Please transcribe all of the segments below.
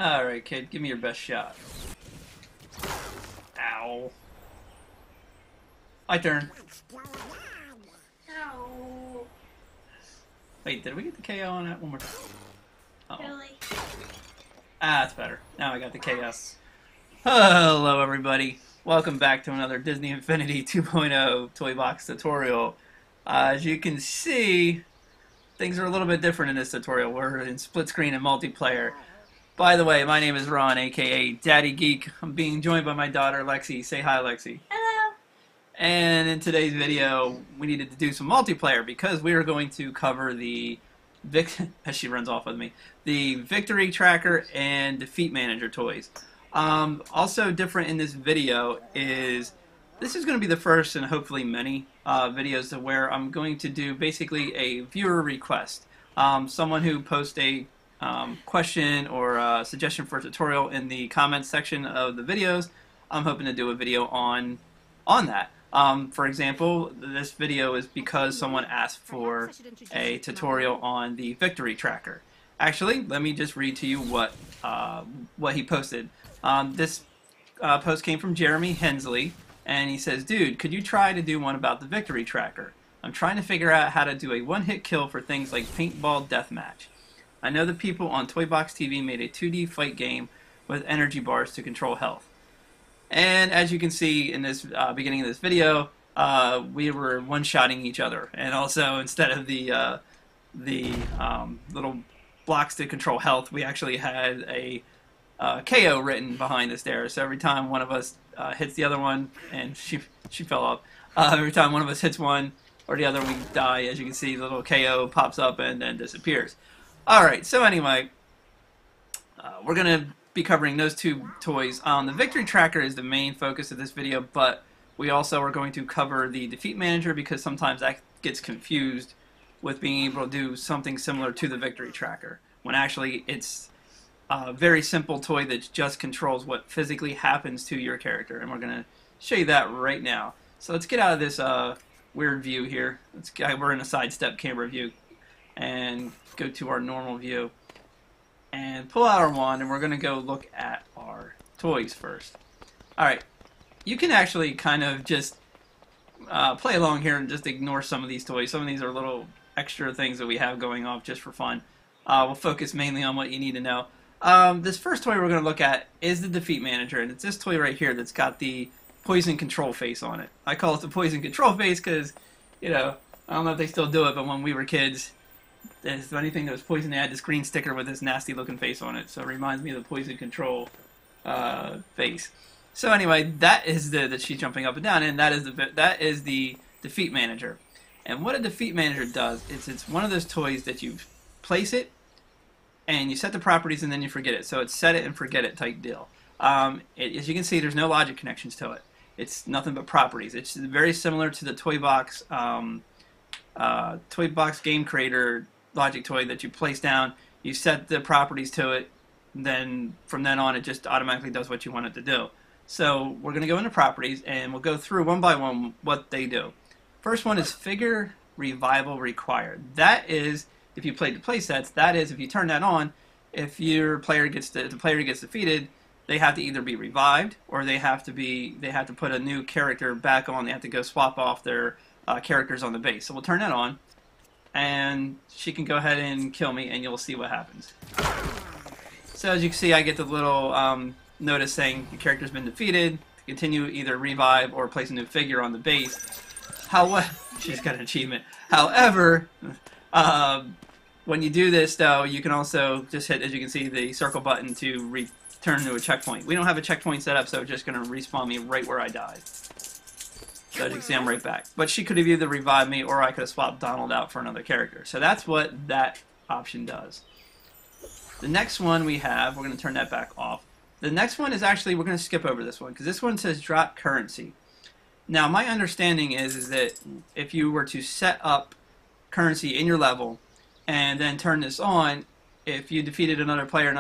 Alright, kid, give me your best shot. Ow. My turn. No. Wait, did we get the KO on that one more time? Uh-oh. Really? Ah, that's better. Now I got the KS. Hello, everybody. Welcome back to another Disney Infinity 2.0 Toy Box tutorial. As you can see, things are a little bit different in this tutorial. We're in split screen and multiplayer. By the way, my name is Ron, aka Daddy Geek. I'm being joined by my daughter, Lexi. Say hi, Lexi. Hello. And in today's video, we needed to do some multiplayer because we are going to cover the as she runs off with me, the Victory Tracker and Defeat Manager toys. Also different in this video is this is going to be the first and hopefully many videos where I'm going to do basically a viewer request. Someone who posts a question or a suggestion for a tutorial in the comments section of the videos, I'm hoping to do a video on that. For example, this video is because someone asked for a tutorial on the Victory Tracker. Actually, let me just read to you what he posted. This post came from Jeremy Hensley, and he says, "Dude, could you try to do one about the Victory Tracker? I'm trying to figure out how to do a one-hit kill for things like Paintball Deathmatch. I know the people on Toy Box TV made a 2D fight game with energy bars to control health." And as you can see in this beginning of this video, we were one-shotting each other, and also instead of the little blocks to control health, we actually had a KO written behind us there. So every time one of us hits the other one, and she fell off. Every time one of us hits one or the other, we die. As you can see, the little KO pops up and then disappears. All right. So anyway, we're gonna be covering those two toys. The Victory Tracker is the main focus of this video, but we also are going to cover the Defeat Manager because sometimes that gets confused with being able to do something similar to the Victory Tracker, when actually it's a very simple toy that just controls what physically happens to your character, and we're going to show you that right now. So let's get out of this weird view here. We're in a sidestep camera view, and go to our normal view. And pull out our wand, and we're going to go look at our toys first. Alright, you can actually kind of just play along here and just ignore some of these toys. Some of these are little extra things that we have going off just for fun. We'll focus mainly on what you need to know. This first toy we're going to look at is the Defeat Manager, and it's this toy right here that's got the poison control face on it. I call it the poison control face because, you know, I don't know if they still do it, but when we were kids, if anything that was poison, they had this green sticker with this nasty looking face on it. So it reminds me of the poison control face. So anyway, that is that she's jumping up and down, and that is the Defeat Manager. And what a Defeat Manager does is it's one of those toys that you place it, and you set the properties, and then you forget it. So it's set it and forget it type deal. As you can see, there's no logic connections to it. It's nothing but properties. It's very similar to the Toy Box Game Creator logic toy that you place down. You set the properties to it, then from then on it just automatically does what you want it to do. So we're going to go into properties, and we'll go through one by one what they do. First one is figure revival required. That is, if you played the play sets, that is, if you turn that on, if your player gets the player gets defeated, they have to either be revived or they have to put a new character back on. They have to go swap off their characters on the base. So we'll turn that on, and she can go ahead and kill me, and you'll see what happens. So as you can see, I get the little notice saying the character's been defeated. To continue, either revive or place a new figure on the base. However, she's got an achievement. However, when you do this, though, you can also just hit, as you can see, the circle button to return to a checkpoint. We don't have a checkpoint set up, so it's just going to respawn me right where I died. So as you can see, I'm right back. But she could have either revived me, or I could have swapped Donald out for another character. So that's what that option does. The next one we have, we're going to turn that back off. The next one is actually, we're going to skip over this one, because this one says drop currency. Now, my understanding is that if you were to set up currency in your level, and then turn this on, if you defeated another player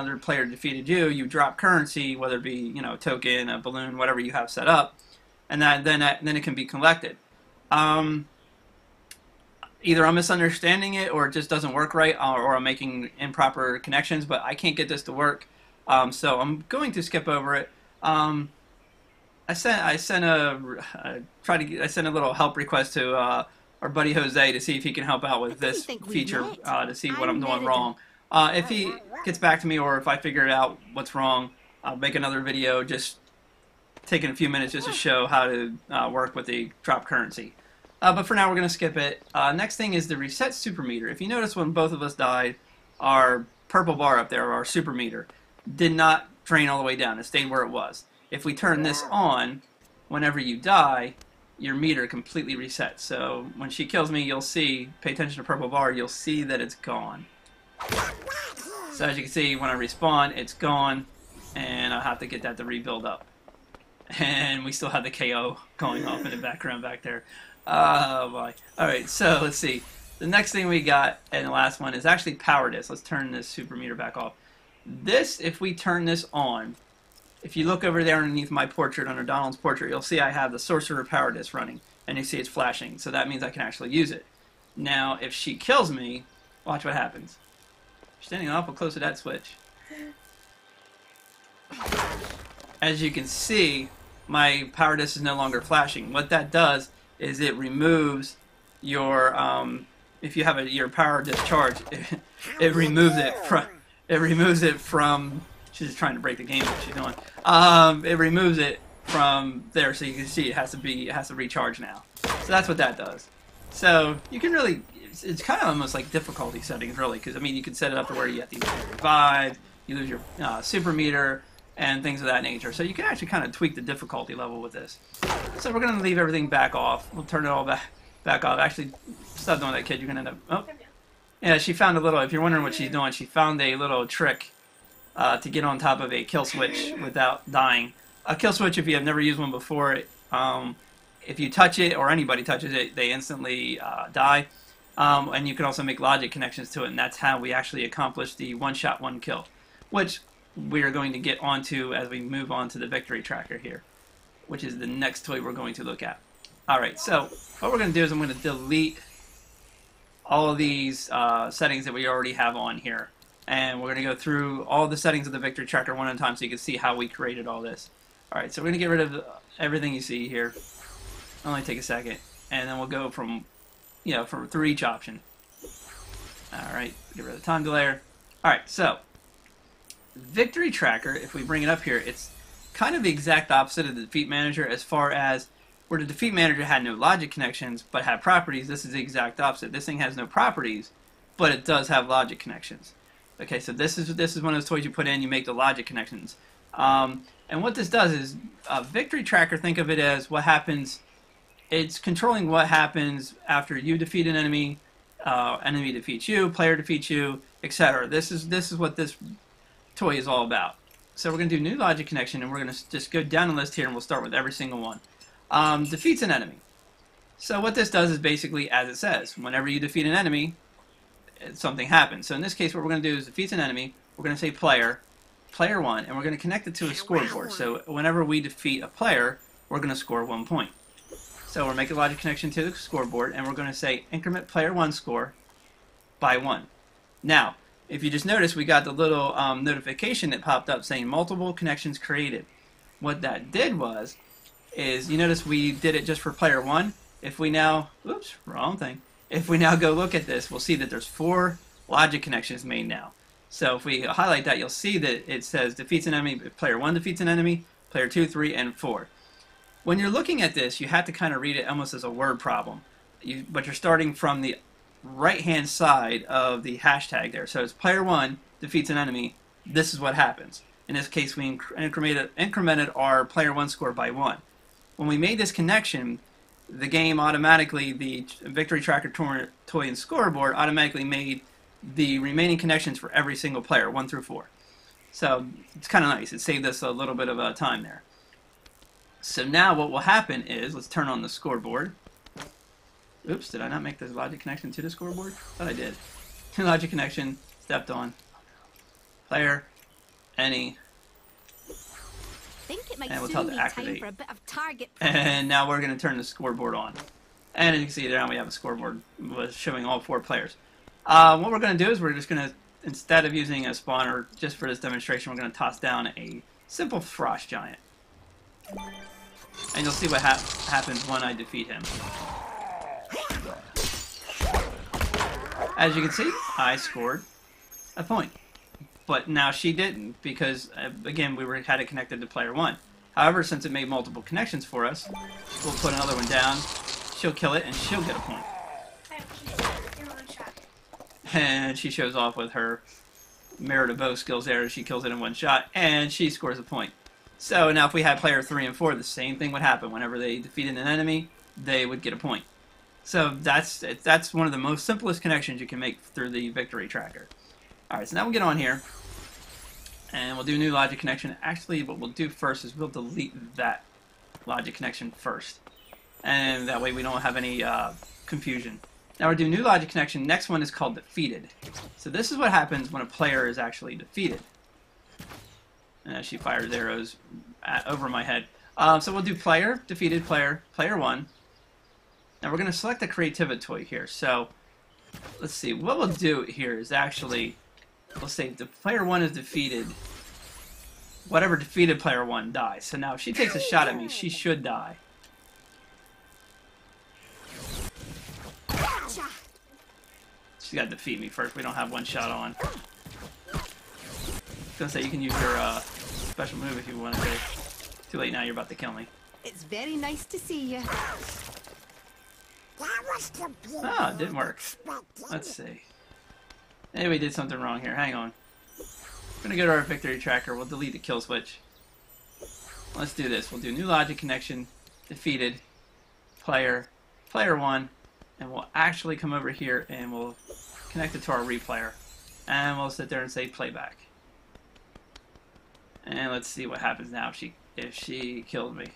defeated you, you drop currency, whether it be, you know, a token, a balloon, whatever you have set up, and then it can be collected. Either I'm misunderstanding it, or it just doesn't work right, or I'm making improper connections, but I can't get this to work. So I'm going to skip over it. I sent a little help request to our buddy Jose to see if he can help out with this feature to see what I'm doing wrong. If he gets back to me, or if I figure out what's wrong, I'll make another video just taking a few minutes just to show how to work with the drop currency. But for now, we're going to skip it. Next thing is the reset super meter. If you notice, when both of us died, our purple bar up there, our super meter, did not drain all the way down. It stayed where it was. If we turn this on, whenever you die, your meter completely resets. So when she kills me, you'll see, pay attention to purple bar, you'll see that it's gone. So as you can see, when I respawn, it's gone, and I'll have to get that to rebuild up. And we still have the KO going off in the background back there. Oh boy. Alright, so let's see. The next thing we got, and the last one, is actually power disc. Let's turn this super meter back off. This, if we turn this on, if you look over there underneath my portrait, under Donald's portrait, you'll see I have the Sorcerer power disc running, and you see it's flashing, so that means I can actually use it. Now, if she kills me, watch what happens. Standing awful close to that switch. As you can see, my power disc is no longer flashing. What that does is it removes your, if you have your power disc charged, it removes it from, she's just trying to break the game, what she's doing. It removes it from there, so you can see it has to recharge now. So that's what that does. So you can really, it's kind of almost like difficulty settings, really, because I mean you can set it up to where you have to revive, you lose your super meter, and things of that nature. So you can actually kind of tweak the difficulty level with this. So we're going to leave everything back off. We'll turn it all back off. Actually, stop doing that, kid. You're going to end up... Oh. Yeah, she found a little... If you're wondering what she's doing, she found a little trick to get on top of a kill switch without dying. A kill switch, if you have never used one before, if you touch it, or anybody touches it, they instantly die. And you can also make logic connections to it, and that's how we actually accomplish the one-shot, one-kill, which we are going to get onto as we move on to the victory tracker here, which is the next toy we're going to look at. Alright, so what we're going to do is I'm going to delete all of these settings that we already have on here, and we're going to go through all the settings of the victory tracker one at a time so you can see how we created all this. Alright, so we're going to get rid of everything you see here. Only take a second, and then we'll go from, through each option. Alright, get rid of the time delayer. Alright, so victory tracker, if we bring it up here, it's kind of the exact opposite of the defeat manager, as far as where the defeat manager had no logic connections but had properties. This is the exact opposite. This thing has no properties, but it does have logic connections. Okay, so this is one of those toys you put in, you make the logic connections. And what this does is victory tracker, think of it as what happens. It's controlling what happens after you defeat an enemy, enemy defeats you, player defeats you, etc. This is what this toy is all about. So we're going to do new logic connection, and we're going to just go down the list here, and we'll start with every single one. Defeats an enemy. So what this does is basically, as it says, whenever you defeat an enemy, something happens. So in this case, what we're going to do is defeats an enemy, we're going to say player 1, and we're going to connect it to a scoreboard. So whenever we defeat a player, we're going to score 1 point. So we're making a logic connection to the scoreboard, and we're going to say increment player 1 score by 1. Now, if you just notice, we got the little notification that popped up saying multiple connections created. What that did is you notice we did it just for player 1. If we now, oops, wrong thing. If we now go look at this, we'll see that there's 4 logic connections made now. So if we highlight that, you'll see that it says defeats an enemy, player 1 defeats an enemy, player 2, 3, and 4. When you're looking at this, you have to kind of read it almost as a word problem. But you're starting from the right-hand side of the hashtag there. So it's player 1 defeats an enemy, this is what happens. In this case, we incremented our player 1 score by 1. When we made this connection, the game automatically, the victory tracker toy and scoreboard automatically made the remaining connections for every single player, 1 through 4. So it's kind of nice. It saved us a little bit of time there. So now what will happen is, let's turn on the scoreboard. Oops, did I not make the logic connection to the scoreboard? Thought I did. Logic connection, stepped on. Player, any. And we'll tell it to activate. And now we're going to turn the scoreboard on. And as you can see there, we have a scoreboard showing all 4 players. What we're going to do is we're just going to instead of using a spawner, just for this demonstration, we're going to toss down a simple frost giant. And you'll see what happens when I defeat him. As you can see, I scored a point. But now she didn't, because, again, had it connected to player 1. However, since it made multiple connections for us, we'll put another one down, she'll kill it, and she'll get a point. And she shows off with her mirror to bow skills there. She kills it in one shot, and she scores a point. So now if we had player 3 and 4, the same thing would happen. Whenever they defeated an enemy, they would get a point. So that's one of the most simplest connections you can make through the victory tracker. Alright, so now we'll get on here, and we'll do new logic connection. Actually, what we'll do first is we'll delete that logic connection first. And that way we don't have any confusion. Now we'll do new logic connection. Next one is called defeated. So this is what happens when a player is actually defeated. And she fires arrows over my head. So we'll do player, defeated player, player 1. Now we're going to select the creativity toy here. So let's see. What we'll do here is actually, we'll say if the player 1 is defeated, whatever defeated player 1 dies. So now if she takes a shot at me, she should die. She's got to defeat me first. We don't have one shot on. I was going to say you can use your special move if you want to. Too late now, you're about to kill me. It's very nice to see you. Oh, it didn't work. Let's see. Maybe we did something wrong here. Hang on. We're going to go to our victory tracker. We'll delete the kill switch. Let's do this. We'll do new logic connection, defeated, player 1, and we'll actually come over here and we'll connect it to our replayer. And we'll sit there and say playback. And let's see what happens now if she killed me.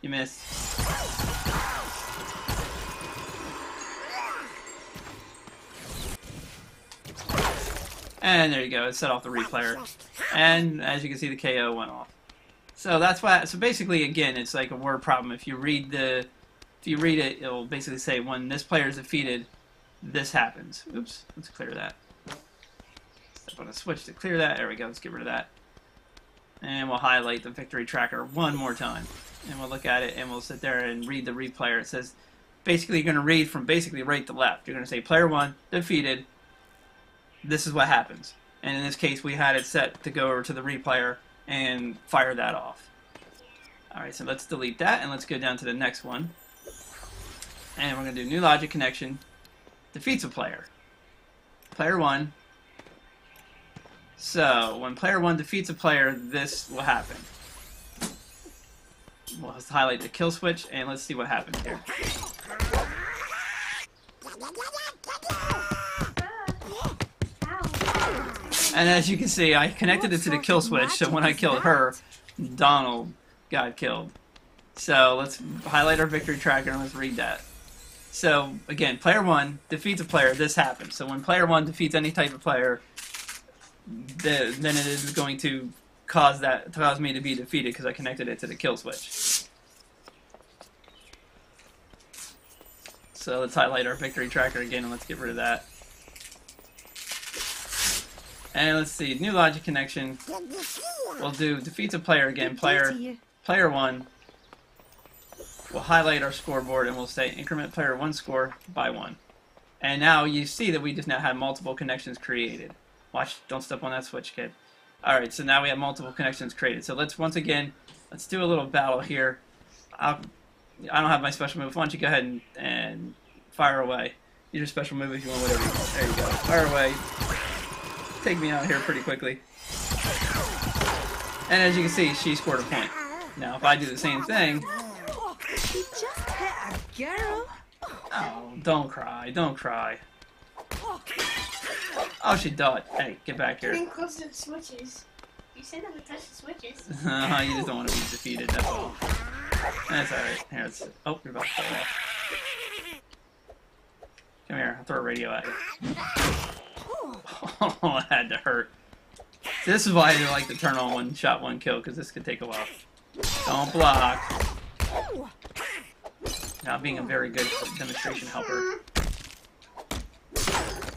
You missed. And there you go, it set off the replayer. And as you can see, the KO went off. So that's why. So basically, again, it's like a word problem. If you read it, it'll basically say when this player is defeated, this happens. Oops, let's clear that. Step on a switch to clear that. There we go. Let's get rid of that. And we'll highlight the victory tracker one more time. And we'll look at it and we'll sit there and read the replayer. It says, basically, you're going to read from basically right to left. You're going to say player 1 defeated. This is what happens. And in this case, we had it set to go over to the replayer and fire that off. Alright, so let's delete that and let's go down to the next one. And we're going to do new logic connection. Defeats a player. Player 1. So, when player 1 defeats a player, this will happen. We'll just highlight the kill switch and let's see what happens here. And as you can see, I connected it to the kill switch, so when I killed her, Donald got killed. So let's highlight our victory tracker and let's read that. So again, player 1 defeats a player, this happens. So when player 1 defeats any type of player, then it is going to cause me to be defeated because I connected it to the kill switch. So let's highlight our victory tracker again and let's get rid of that. And let's see, new logic connection. We'll do defeats a player again, player 1. We'll highlight our scoreboard and we'll say increment player 1 score by 1. And now you see that we just now have multiple connections created. Watch, don't step on that switch, kid. Alright, so now we have multiple connections created. So let's once again, let's do a little battle here. I don't have my special move. Why don't you go ahead and fire away. Use your special move if you want, whatever. There you go. Fire away. Take me out here pretty quickly. And as you can see, she scored a point. Now, if I do the same thing... She just hit a girl. Oh, don't cry. Don't cry. Oh, she died. Hey, get back here. Getting close to the switches. You said never touch the switches. You just don't want to be defeated, that's all. That's alright. Here, let's... Oh, you're about to fall off. Come here, I'll throw a radio at you. Oh, that had to hurt. See, this is why I like to turn on one shot, one kill, because this could take a while. Don't block. Not being a very good demonstration helper.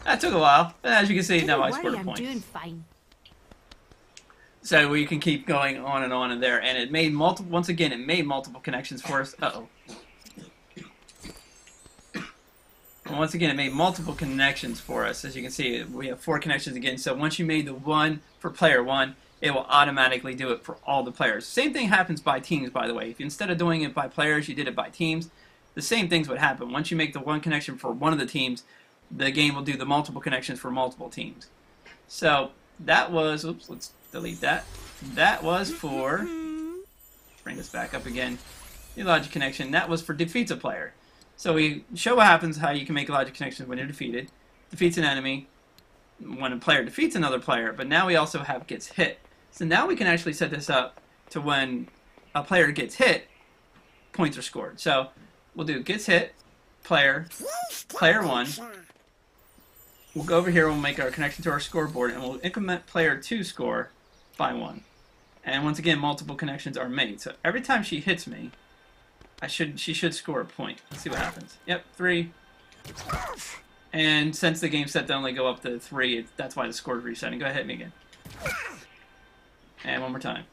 That took a while, but as you can see, now I scored a I'm point. doing fine. So we can keep going on in there, and it made multiple. Once again, it made multiple connections for us. Uh-oh. And once again, it made multiple connections for us. As you can see, we have 4 connections again. So once you made the one for player 1, it will automatically do it for all the players. Same thing happens by teams, by the way. If instead of doing it by players, you did it by teams, the same things would happen. Once you make the one connection for one of the teams, the game will do the multiple connections for multiple teams. So that was, oops, let's delete that. That was for, bring this back up again, the logic connection. That was for defeats a player. So we show what happens, how you can make logic connections when you're defeated. Defeats an enemy, when a player defeats another player, but now we also have gets hit. So now we can actually set this up to when a player gets hit, points are scored. So we'll do gets hit, player 1. We'll go over here, we'll make our connection to our scoreboard, and we'll increment player 2 score by 1. And once again, multiple connections are made. So every time she hits me, she should score a point. Let's see what happens. Yep, 3. And since the game's set to only go up to 3, that's why the score is resetting. Go ahead, hit me again. And one more time.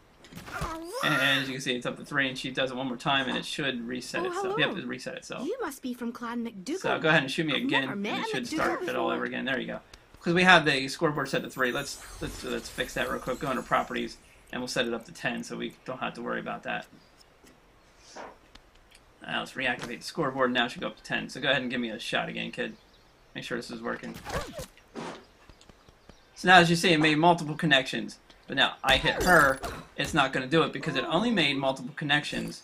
And as you can see, it's up to 3, and she does it one more time, and it should reset itself. Hello. Yep, it reset itself. You must be from Clan McDougal. So go ahead and shoot me I've again, never and met it should a start McDougal it all before. over again. There you go. Because we have the scoreboard set to 3. Let's fix that real quick. Go into properties, and we'll set it up to 10, so we don't have to worry about that. Now let's reactivate the scoreboard. Now it should go up to 10. So go ahead and give me a shot again, kid. Make sure this is working. So now, as you see, it made multiple connections. But now I hit her, it's not going to do it because it only made multiple connections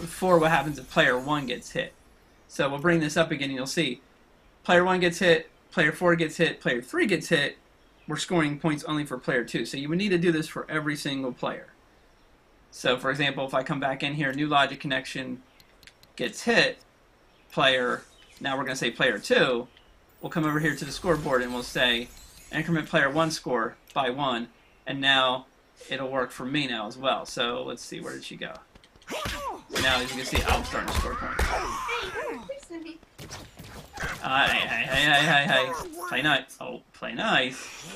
for what happens if player 1 gets hit. So we'll bring this up again, and you'll see player 1 gets hit, player 4 gets hit, player 3 gets hit. We're scoring points only for player 2. So you would need to do this for every single player. So, for example, if I come back in here, new logic connection gets hit, player, now we're going to say player 2, we'll come over here to the scoreboard and we'll say increment player 1 score by 1, and now it'll work for me now as well. So, let's see, where did she go? So now, as you can see, I'm starting to score points. Hey. Play nice. Oh, play nice.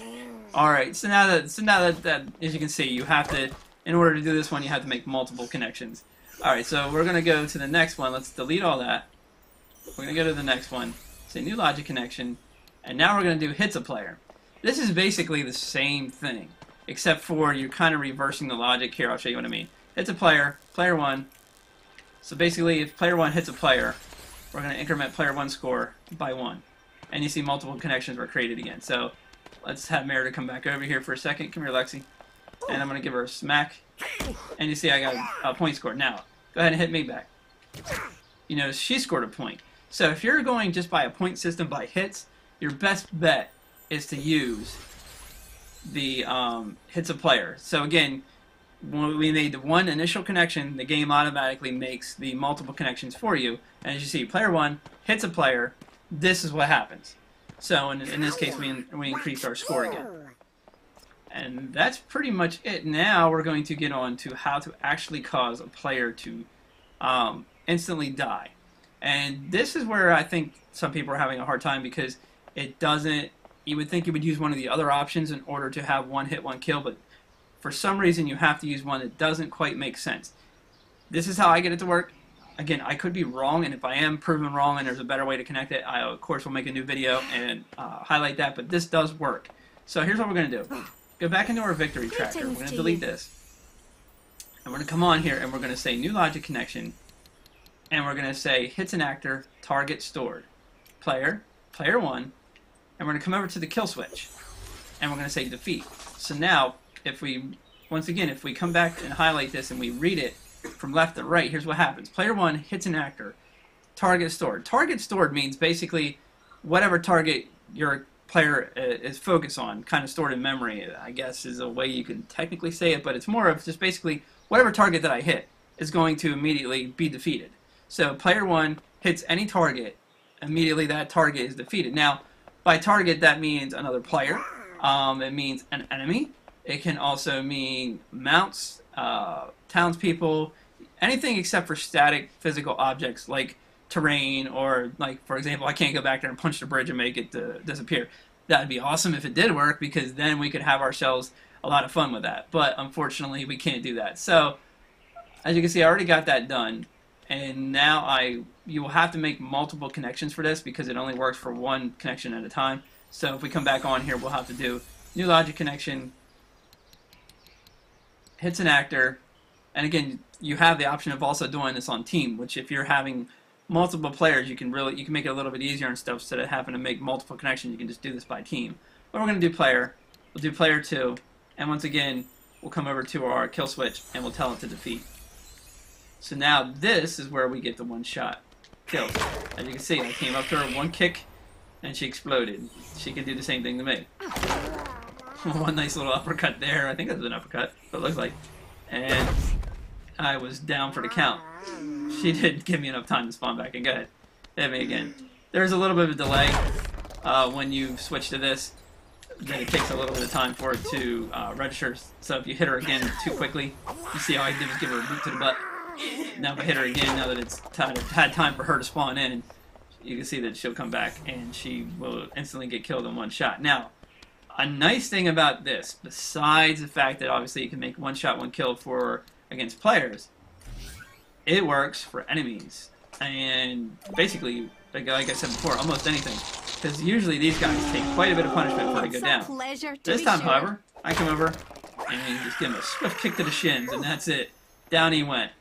Alright, so now that, as you can see, you have to, in order to do this one, you have to make multiple connections. Alright, so we're going to go to the next one. Let's delete all that. We're going to go to the next one. Say new logic connection. And now we're going to do hits a player. This is basically the same thing, except for you're kind of reversing the logic here. I'll show you what I mean. Hits a player, player 1. So basically, if player 1 hits a player, we're going to increment player 1 score by 1. And you see multiple connections were created again. So let's have Merida come back over here for a second. Come here, Lexi. And I'm going to give her a smack. And you see I got a point scored. Now, go ahead and hit me back. You notice she scored a point. So if you're going just by a point system by hits, your best bet is to use the hits a player. So again, when we made the one initial connection, the game automatically makes the multiple connections for you. And as you see, player 1 hits a player, this is what happens. So in this case, we increased our score again. And that's pretty much it. Now we're going to get on to how to actually cause a player to instantly die. And this is where I think some people are having a hard time because it doesn't, you would think you would use one of the other options in order to have one hit, one kill, but for some reason you have to use one that doesn't quite make sense. This is how I get it to work. Again, I could be wrong, and if I am proven wrong and there's a better way to connect it, I of course will make a new video and highlight that, but this does work. So here's what we're going to do. Go back into our victory tracker. We're going to delete this. And we're going to come on here and we're going to say new logic connection. And we're going to say hits an actor, target stored. Player 1. And we're going to come over to the kill switch. And we're going to say defeat. So now, once again, if we come back and highlight this and we read it from left to right, here's what happens. Player 1 hits an actor, target stored. Target stored means basically whatever target your player is focused on, kind of stored in memory, I guess is a way you can technically say it, but it's more of just basically whatever target that I hit is going to immediately be defeated. So player 1 hits any target, immediately that target is defeated. Now, by target, that means another player. It means an enemy. It can also mean mounts, townspeople. anything except for static physical objects like terrain, or like, for example, I can't go back there and punch the bridge and make it disappear. That would be awesome if it did work, because then we could have ourselves a lot of fun with that. But unfortunately, we can't do that. So as you can see, I already got that done. And now you will have to make multiple connections for this, because it only works for one connection at a time. So if we come back on here, we'll have to do new logic connection, hits an actor, and again, you have the option of also doing this on team, which if you're having multiple players, you can make it a little bit easier and stuff, instead of having to make multiple connections. You can just do this by team. But we're going to do player. We'll do player 2, and once again, we'll come over to our kill switch and we'll tell it to defeat. So now this is where we get the one-shot kill. As you can see, I came up to her, one kick, and she exploded. She can do the same thing to me. One nice little uppercut there. I think that was an uppercut, but it looks like. And I was down for the count. She didn't give me enough time to spawn back and go ahead. Hit me again. There's a little bit of a delay when you switch to this. Then it takes a little bit of time for it to register. So if you hit her again too quickly, you see how I did was give her a boot to the butt. Now if I hit her again, now that it's had time for her to spawn in, you can see that she'll come back and she will instantly get killed in one shot. Now, a nice thing about this, besides the fact that obviously you can make one shot, one kill against players, it works for enemies. And basically, like I said before, almost anything. Because usually these guys take quite a bit of punishment before they go down. This time, however, I come over and just give him a swift kick to the shins, and that's it. Down he went.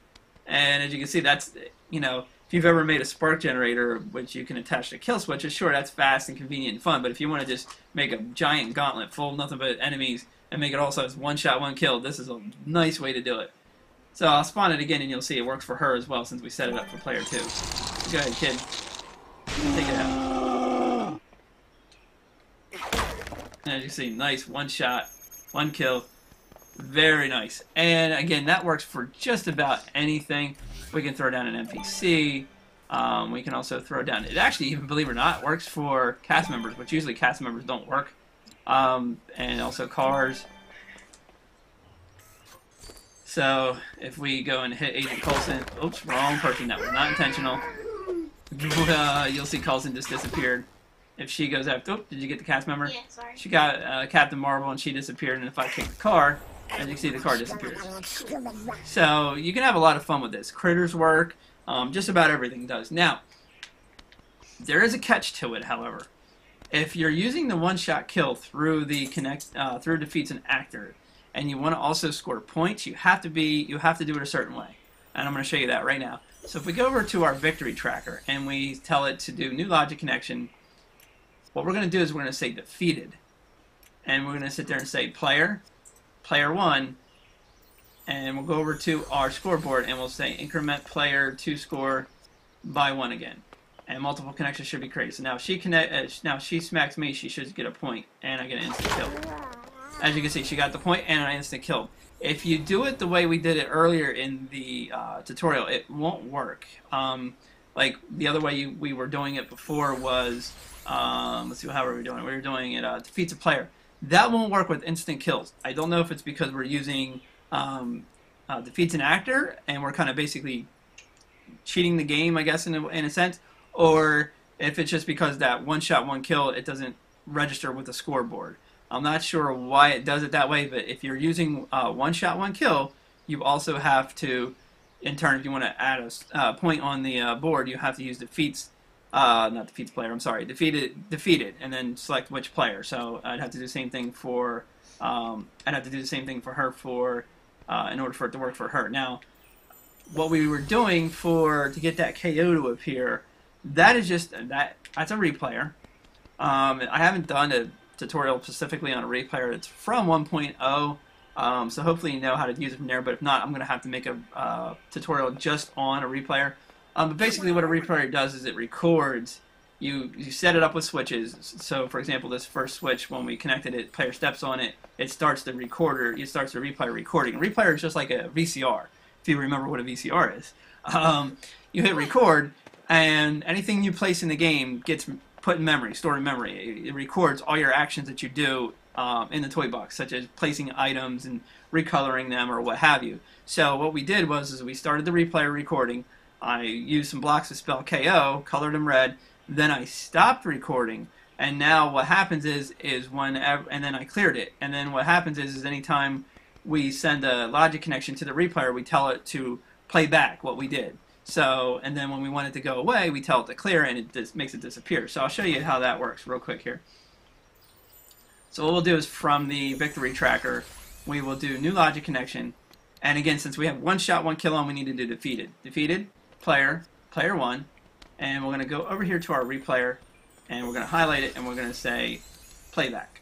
And as you can see, that's, you know, if you've ever made a spark generator, which you can attach to kill switches, sure, that's fast and convenient and fun. But if you want to just make a giant gauntlet full of nothing but enemies and make it also as one shot, one kill, this is a nice way to do it. So I'll spawn it again, and you'll see it works for her as well, since we set it up for player 2. So go ahead, kid. Take it out. And as you see, nice one shot, one kill. Very nice. And again, that works for just about anything. We can throw down an NPC. We can also throw down... It actually, even believe it or not, works for cast members, which usually cast members don't work. And also cars. So, if we go and hit Agent Coulson... Oops, wrong person. That was not intentional. You'll see Coulson just disappeared. If she goes after... Oh, did you get the cast member? Yeah, sorry. She got Captain Marvel, and she disappeared. And if I kick the car... As you can see, the car disappears. So you can have a lot of fun with this. Critters work. Just about everything does. Now, there is a catch to it, however. If you're using the one-shot kill through through defeats an actor, and you want to also score points, you have to do it a certain way. And I'm going to show you that right now. So if we go over to our victory tracker and we tell it to do new logic connection, what we're going to do is we're going to say defeated, and we're going to sit there and say player 1, and we'll go over to our scoreboard and we'll say increment player 2 score by 1 again, and multiple connections should be created. So now if she smacks me, she should get a point, and I get an instant kill. As you can see, she got the point and an instant kill. If you do it the way we did it earlier in the tutorial, it won't work. Like the other way we were doing it before was, let's see, how were we doing it? We were doing it defeats a player. That won't work with instant kills. I don't know if it's because we're using defeats an actor and we're kind of basically cheating the game, I guess, in a sense, or if it's just because that one shot, one kill, it doesn't register with the scoreboard. I'm not sure why it does it that way, but if you're using one shot, one kill, you also have to, in turn, if you want to add a point on the board, you have to use defeats. Not defeats player, I'm sorry, defeated, and then select which player. So I'd have to do the same thing for, her in order for it to work for her. Now, what we were doing to get that KO to appear, that is just, that's a replayer. I haven't done a tutorial specifically on a replayer. It's from 1.0, so hopefully you know how to use it from there, but if not, I'm going to have to make a tutorial just on a replayer. But basically what a replayer does is it records, you set it up with switches. So for example, this first switch, when we connected it, player steps on it, it starts the recorder, it starts the replayer recording. A replayer is just like a VCR, if you remember what a VCR is. You hit record, and anything you place in the game gets put in memory, stored in memory. It records all your actions that you do in the toy box, such as placing items and recoloring them or what have you. So what we did was we started the replayer recording. I used some blocks to spell KO, colored them red. Then I stopped recording, and now what happens is whenever, and then I cleared it. And then what happens is anytime we send a logic connection to the replayer, we tell it to play back what we did. So, and then when we want it to go away, we tell it to clear, and it just makes it disappear. So I'll show you how that works real quick here. So what we'll do is from the victory tracker, we will do new logic connection. And again, since we have one shot, one kill on, we need to do defeated. Defeated, player, player one. And we're going to go over here to our replayer, and we're going to highlight it, and we're going to say playback.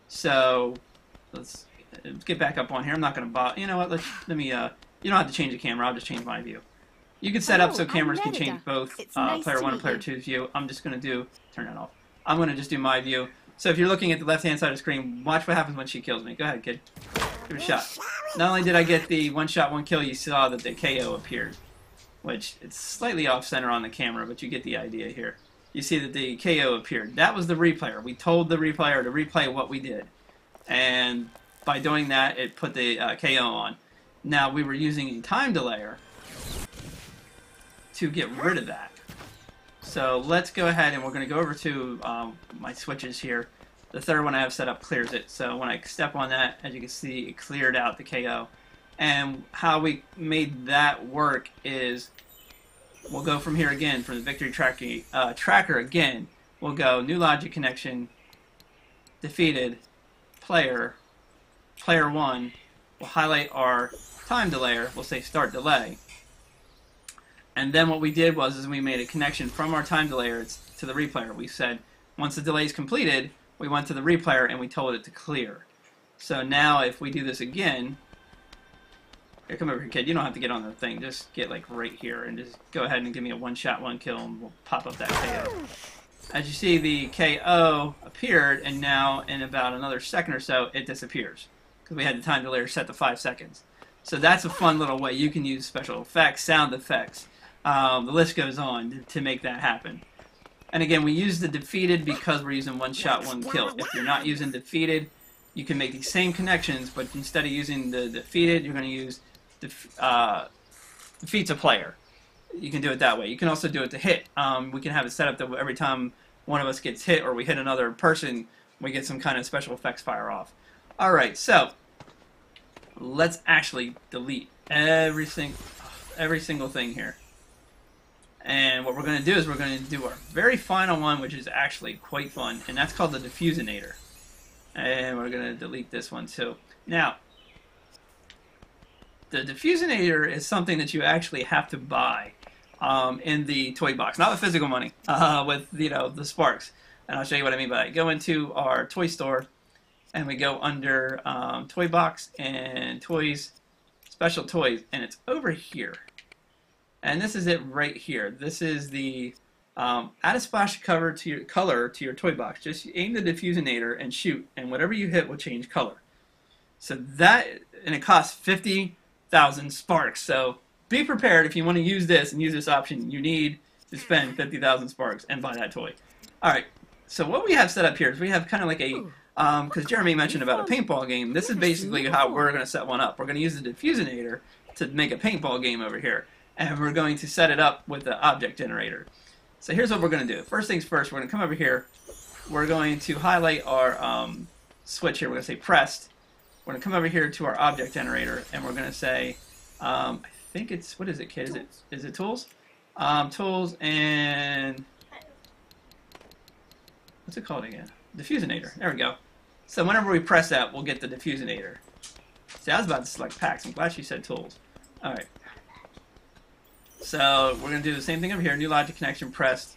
So let's get back up on here. I'm not going to bother. You know what? Let me. You don't have to change the camera. I'll just change my view. You can set up so cameras can change both player 1 and player 2's view. I'm just going to turn that off. I'm going to just do my view. So if you're looking at the left-hand side of the screen, watch what happens when she kills me. Go ahead, kid. Give it a shot. Not only did I get the one shot, one kill, you saw that the KO appeared, which it's slightly off-center on the camera, but you get the idea here. You see that the KO appeared. That was the replayer. We told the replayer to replay what we did. And by doing that, it put the KO on. Now, we were using a time delayer to get rid of that. So let's go ahead and we're going to go over to my switches here. The third one I have set up clears it. So when I step on that, as you can see, it cleared out the KO. And how we made that work is we'll go from here again, from the victory tracker again. We'll go new logic connection, defeated, player, player one. We'll highlight our time delayer. We'll say start delay. And then what we did was we made a connection from our time delayer to the replayer. We said once the delay is completed, we went to the replayer and we told it to clear. So now if we do this again, here, come over here, kid. You don't have to get on the thing. Just get like right here and just go ahead and give me a one shot, one kill, and we'll pop up that KO. As you see, the KO appeared, and now in about another second or so, it disappears because we had the time delay set to 5 seconds. So that's a fun little way you can use special effects, sound effects. The list goes on to make that happen. And again, we use the defeated because we're using one shot, one kill. If you're not using defeated, you can make these same connections, but instead of using the defeated, you're going to use defeats a player. You can do it that way. You can also do it to hit. We can have it set up that every time one of us gets hit or we hit another person, we get some kind of special effects fire off. Alright, so let's actually delete every single thing here. And what we're going to do is we're going to do our very final one, which is actually quite fun, and that's called the Diffusionator. And we're going to delete this one too. Now, the Diffusionator is something that you actually have to buy in the toy box, not with physical money, with the sparks. And I'll show you what I mean by that. Go into our toy store, and we go under toy box and toys, special toys, and it's over here. And this is it right here. This is the add a splash color to your toy box. Just aim the Diffusionator and shoot, and whatever you hit will change color. So that, and it costs 50,000 sparks. So be prepared if you want to use this and use this option. You need to spend 50,000 sparks and buy that toy. All right. So what we have set up here is we have kind of like a because Jeremy mentioned about a paintball game. This is basically how we're going to set one up. We're going to use the Diffusionator to make a paintball game over here. And we're going to set it up with the object generator. So here's what we're going to do. First things first, we're going to come over here. We're going to highlight our switch here. We're going to say pressed. We're going to come over here to our object generator, and we're going to say, I think it's, what is it, kid? Is it tools? Tools and, what's it called again? Diffusionator. There we go. So whenever we press that, we'll get the Diffusionator. See, I was about to select packs. I'm glad she said tools. All right. So we're going to do the same thing over here, new logic connection pressed.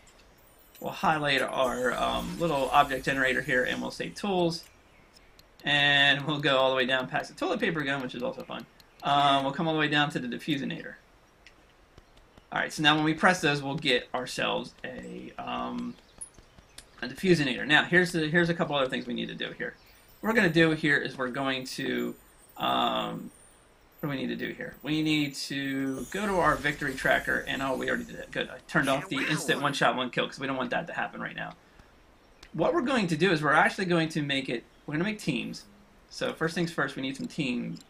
We'll highlight our little object generator here, and we'll say tools. And we'll go all the way down past the toilet paper gun, which is also fun. We'll come all the way down to the Diffusionator. Alright, so now when we press those, we'll get ourselves a Diffusionator. Now, here's a couple other things we need to do here. What we're going to do here is we're going to... what do we need to do here? We need to go to our victory tracker, and oh, we already did that. Good. I turned off the instant one-shot, one-kill because we don't want that to happen right now. what we're going to do is we're actually going to make it. We're going to make teams. So first things first, we need some teams.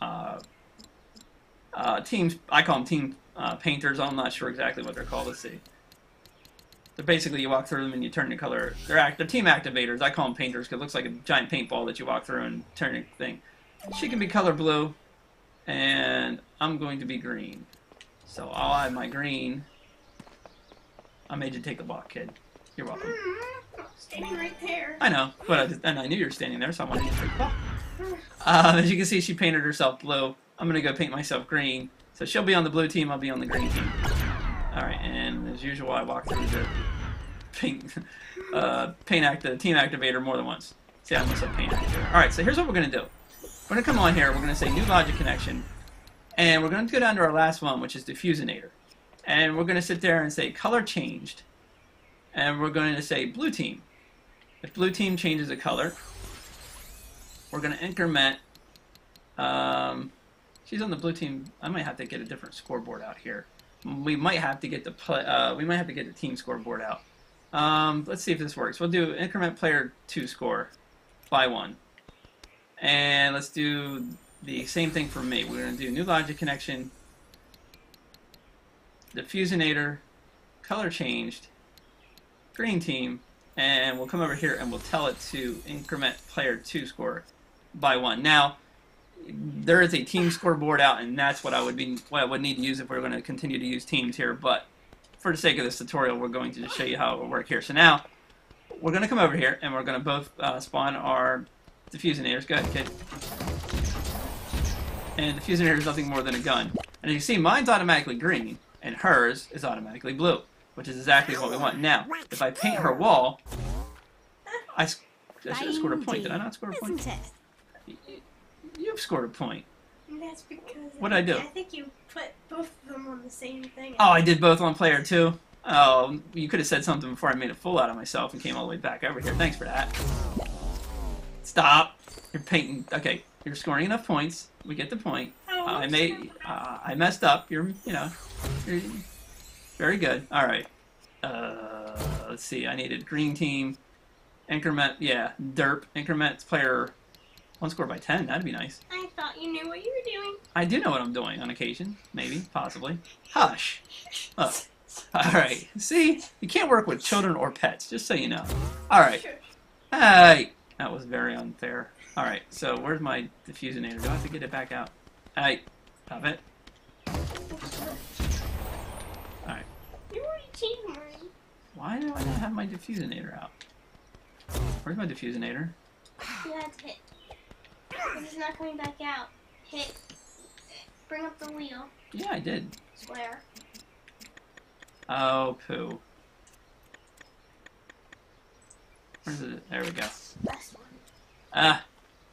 Teams. I call them team painters. I'm not sure exactly what they're called. Let's see. So basically, you walk through them and you turn the color. They're team activators. I call them painters because it looks like a giant paintball that you walk through and turn your thing. She can be color blue, and I'm going to be green. So I'll add my green. I made you take the block, kid. You're welcome. Standing right there. I know, but I knew you were standing there, so I wanted you to take the block. As you can see, she painted herself blue. I'm going to go paint myself green. So she'll be on the blue team, I'll be on the green team. Alright, and as usual, I walk through the team activator more than once. See, I almost said paint activator. Alright, so here's what we're going to do. We're going to come on here, we're going to say new logic connection, and we're going to go down to our last one, which is Diffusionator. And we're going to sit there and say color changed, and we're going to say blue team. If blue team changes the color, we're going to increment. She's on the blue team. I might have to get a different scoreboard out here. We might have to get the team scoreboard out. Let's see if this works. We'll do increment player 2 score by 1, and let's do the same thing for me. We're going to do new logic connection, Diffusionator, color changed, green team, and we'll come over here and we'll tell it to increment player 2 score by 1. Now, there is a team scoreboard out, and that's what I would need to use if we're going to continue to use teams here. But for the sake of this tutorial, we're going to just show you how it will work here. So now we're going to come over here, and we're going to both spawn our diffusionators. Go ahead, kid. And diffusionator is nothing more than a gun. And as you see, mine's automatically green, and hers is automatically blue, which is exactly what we want. Now, if I paint her wall, I should have scored a point. Did I not score a point? You've scored a point. That's because... What did I do? I think you put both of them on the same thing. Oh, I did both on player 2? Oh, you could have said something before I made a fool out of myself and came all the way back over here. Thanks for that. Stop. You're painting... Okay, you're scoring enough points. We get the point. Oh, I messed up. You're very good. All right. Let's see. I needed green team. Increment... Yeah, derp. Increment player... 1 score by 10, that'd be nice. I thought you knew what you were doing. I do know what I'm doing on occasion. Maybe, possibly. Hush. Look. Alright. See? You can't work with children or pets, just so you know. Alright. Sure. Hey! That was very unfair. Alright, so where's my diffusionator? Do I have to get it back out? Hey, stop it. Alright. You already changed mine. Why do I not have my diffusionator out? Where's my diffusionator? You had to hit. It's not coming back out. Hit. Bring up the wheel. Yeah, I did. Square. Oh, poo. Where's it? There we go. Last one. Ah,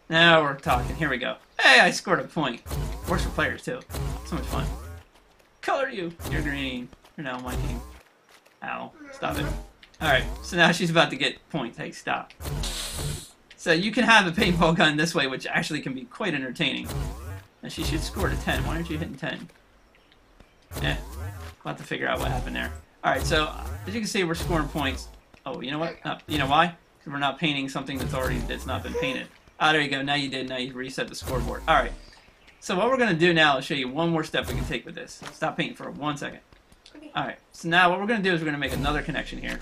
now we're talking. Here we go. Hey, I scored a point. Works for players, too. So much fun. Color you. You're green. You're now on my team. Ow. Stop it. Alright, so now she's about to get points. Hey, stop. So you can have a paintball gun this way, which actually can be quite entertaining. And she should score to 10. Why aren't you hitting 10? Eh. We'll have to figure out what happened there. Alright, so as you can see, we're scoring points. Oh, you know what? You know why? Because we're not painting something that's not been painted. Ah, there you go. Now you did. Now you reset the scoreboard. Alright. So what we're going to do now is show you one more step we can take with this. Stop painting for 1 second. Okay. Alright. So now what we're going to do is we're going to make another connection here.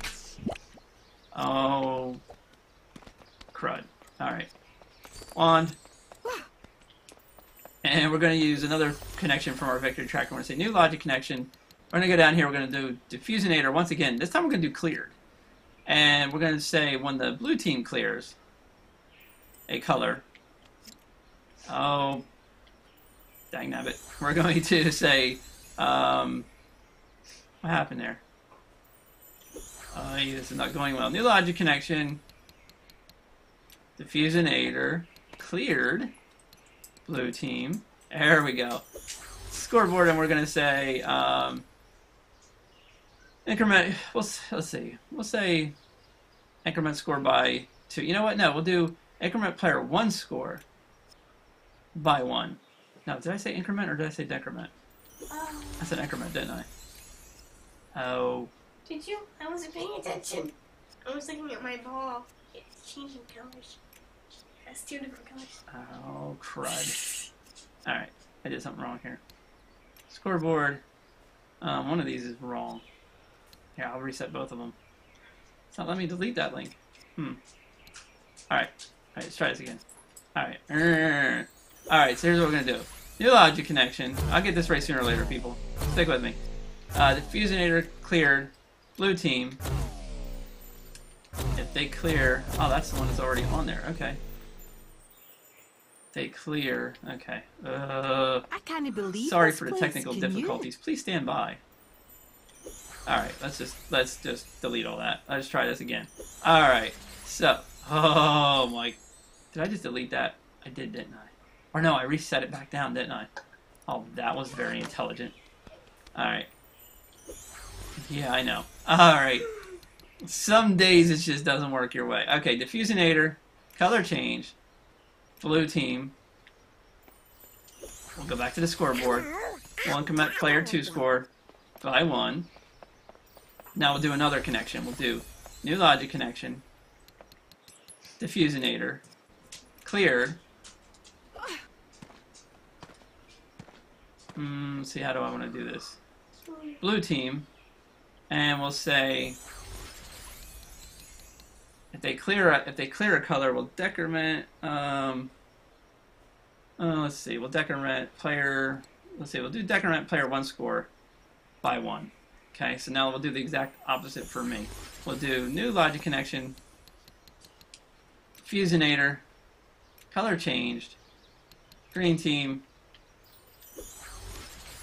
Oh... crud. Alright. Wand. And we're going to use another connection from our victory tracker. We're going to say new logic connection. We're going to go down here. We're going to do Diffusionator once again. This time we're going to do cleared. And we're going to say when the blue team clears a color. Oh. Dang nabbit. We're going to say... what happened there? Oh, this is not going well. New logic connection. Diffusionator, cleared, blue team. There we go. Scoreboard, and we're gonna say increment. Let's see. We'll say increment score by 2. You know what? No, we'll do increment player 1 score by 1. No, did I say increment or did I say decrement? I said increment, didn't I? Oh. Did you? I wasn't paying attention. I was looking at my ball. It's changing colors. That's 2 different colors. Oh, crud. Alright, I did something wrong here. Scoreboard. One of these is wrong. Here, I'll reset both of them. It's not letting me delete that link. Alright, let's try this again. Alright. Alright, so here's what we're going to do. New logic connection. I'll get this right sooner or later, people. Stick with me. Diffusionator cleared. Blue team. If they clear... Oh, that's the one that's already on there. Okay. They clear. Okay. I can't believe Sorry this for the place. technical Can difficulties. Please stand by. Alright, let's just delete all that. Let's try this again. Alright, so... Oh my... Did I just delete that? I did, didn't I? Or no, I reset it back down, didn't I? Oh, that was very intelligent. Alright. Yeah, I know. Alright. Some days it just doesn't work your way. Okay, Diffusionator, color change, blue team. We'll go back to the scoreboard. 1 commit player 2 score by 1. Now we'll do another connection. We'll do new logic connection, Diffusionator, cleared. Let's see, how do I want to do this? Blue team, and we'll say if they clear a color, we'll decrement. Let's see, we'll decrement player. Let's see, we'll do decrement player 1 score by 1. Okay, so now we'll do the exact opposite for me. We'll do new logic connection, Diffusionator, color changed, green team,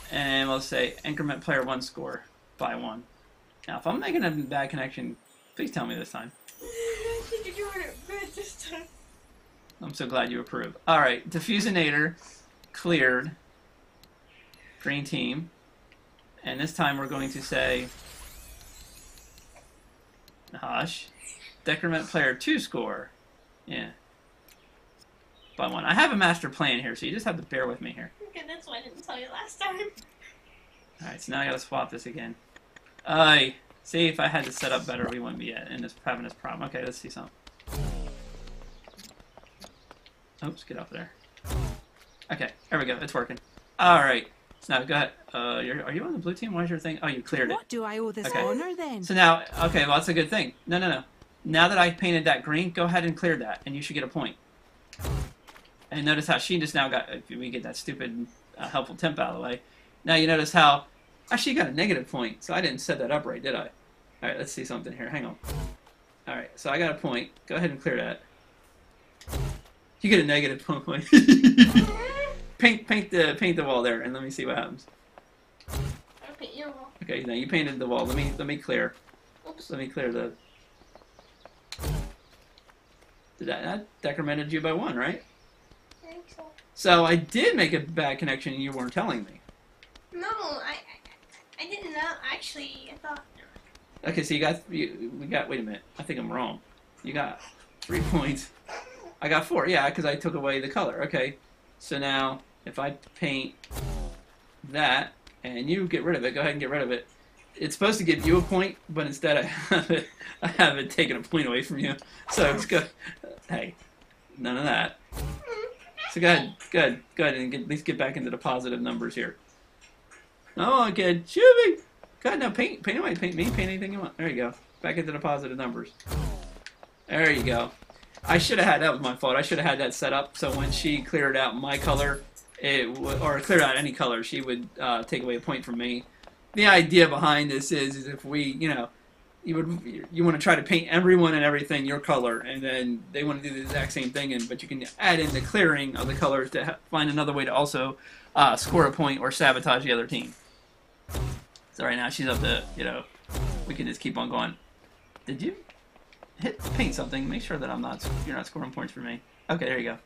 and we'll say increment player 1 score by 1. Now, if I'm making a bad connection, please tell me this time. I think you're doing it good this time. I'm so glad you approve. Alright, Diffusionator cleared, green team, and this time we're going to say hush, decrement player 2 score, yeah, by 1. I have a master plan here, so you just have to bear with me here. Okay, that's why I didn't tell you last time. Alright, so now I gotta swap this again. See, if I had this set up better, we wouldn't be having this problem. Okay, let's see something. Oops, get off there. Okay, there we go. It's working. Alright, so now go ahead. Are you on the blue team? Why is your thing? Oh, you cleared it. What do I owe this Okay. honor then? So now, okay, well, that's a good thing. No. Now that I painted that green, go ahead and clear that, and you should get a point. And notice how she just now got, if we get that stupid helpful temp out of the way, now you notice how, actually you got a negative point, so I didn't set that up right, did I? Alright, let's see something here. Hang on. Alright, so I got a point. Go ahead and clear that. You get a negative point. paint the wall there, and let me see what happens. I'll paint your wall. Okay, now you painted the wall. Let me clear. Oops. Let me clear the. That decremented you by 1, right? I think so. So I did make a bad connection, and you weren't telling me. No, I didn't know. Actually, I thought. Okay, so we got. Wait a minute. I think I'm wrong. You got 3 points. I got 4. Yeah, because I took away the color. Okay, so now if I paint that and you get rid of it, go ahead and get rid of it. It's supposed to give you a point, but instead I have it taken a point away from you. So it's good. Hey, none of that. So go ahead, and at least get back into the positive numbers here. Oh, okay, Jimmy. Go ahead, now paint away, paint me, paint anything you want. There you go. Back into the positive numbers. There you go. I should have had, that was my fault, I should have had that set up so when she cleared out my color, or cleared out any color, she would take away a point from me. The idea behind this is if we, you want to try to paint everyone and everything your color, and then they want to do the exact same thing, but you can add in the clearing of the colors to find another way to also score a point or sabotage the other team. So right now she's up to, we can just keep on going. Did you hit paint something? Make sure that you're not scoring points for me. Okay, there you go.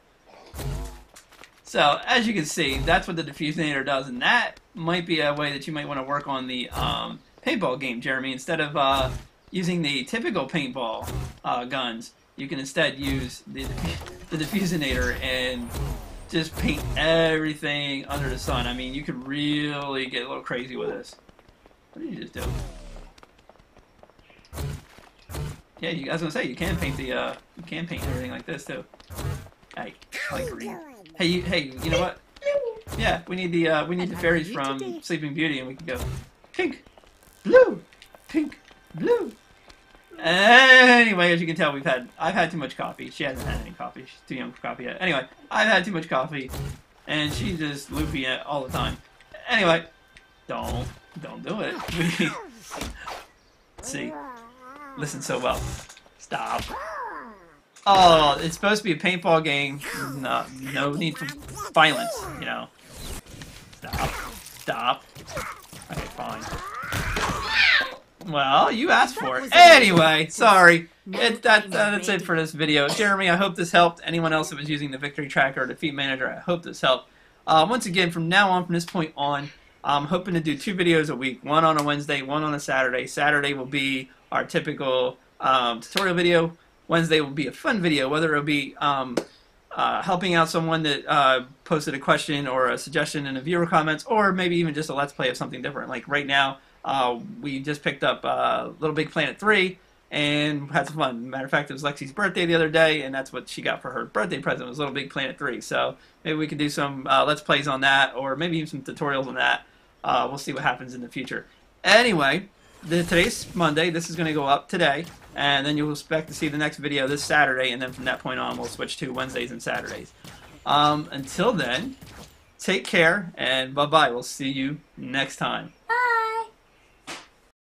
So as you can see, that's what the Diffusionator does, and that might be a way that you might want to work on the paintball game, Jeremy. Instead of using the typical paintball guns, you can instead use the Diffusionator and just paint everything under the sun. I mean, you could really get a little crazy with this. What did you just do? Yeah, I was gonna say you can paint the you can paint everything like this too. Hey, I like green. Hey, you know what? Yeah, we need the fairies from Sleeping Beauty, and we can go pink, blue, pink, blue. Anyway, as you can tell, I've had too much coffee. She hasn't had any coffee. She's too young for coffee yet. Anyway, I've had too much coffee, and she's just loopy all the time. Anyway, don't do it. See, listen so well. Stop. Oh, it's supposed to be a paintball game. No need for violence, you know. Stop. Okay, fine. Well, you asked for it. Anyway, sorry. That's it for this video. Jeremy, I hope this helped. Anyone else that was using the Victory Tracker or Defeat Manager, I hope this helped. Once again, from now on, from this point on, I'm hoping to do 2 videos a week. One on a Wednesday, one on a Saturday. Saturday will be our typical tutorial video. Wednesday will be a fun video, whether it'll be helping out someone that posted a question or a suggestion in the viewer comments, or maybe even just a Let's Play of something different. Like right now, we just picked up Little Big Planet 3 and had some fun. Matter of fact, it was Lexi's birthday the other day, and that's what she got for her birthday present, was Little Big Planet 3. So maybe we can do some Let's Plays on that, or maybe even some tutorials on that. We'll see what happens in the future. Anyway, today's Monday. This is going to go up today, and then you'll expect to see the next video this Saturday, and then from that point on, we'll switch to Wednesdays and Saturdays. Until then, take care, and bye-bye. We'll see you next time.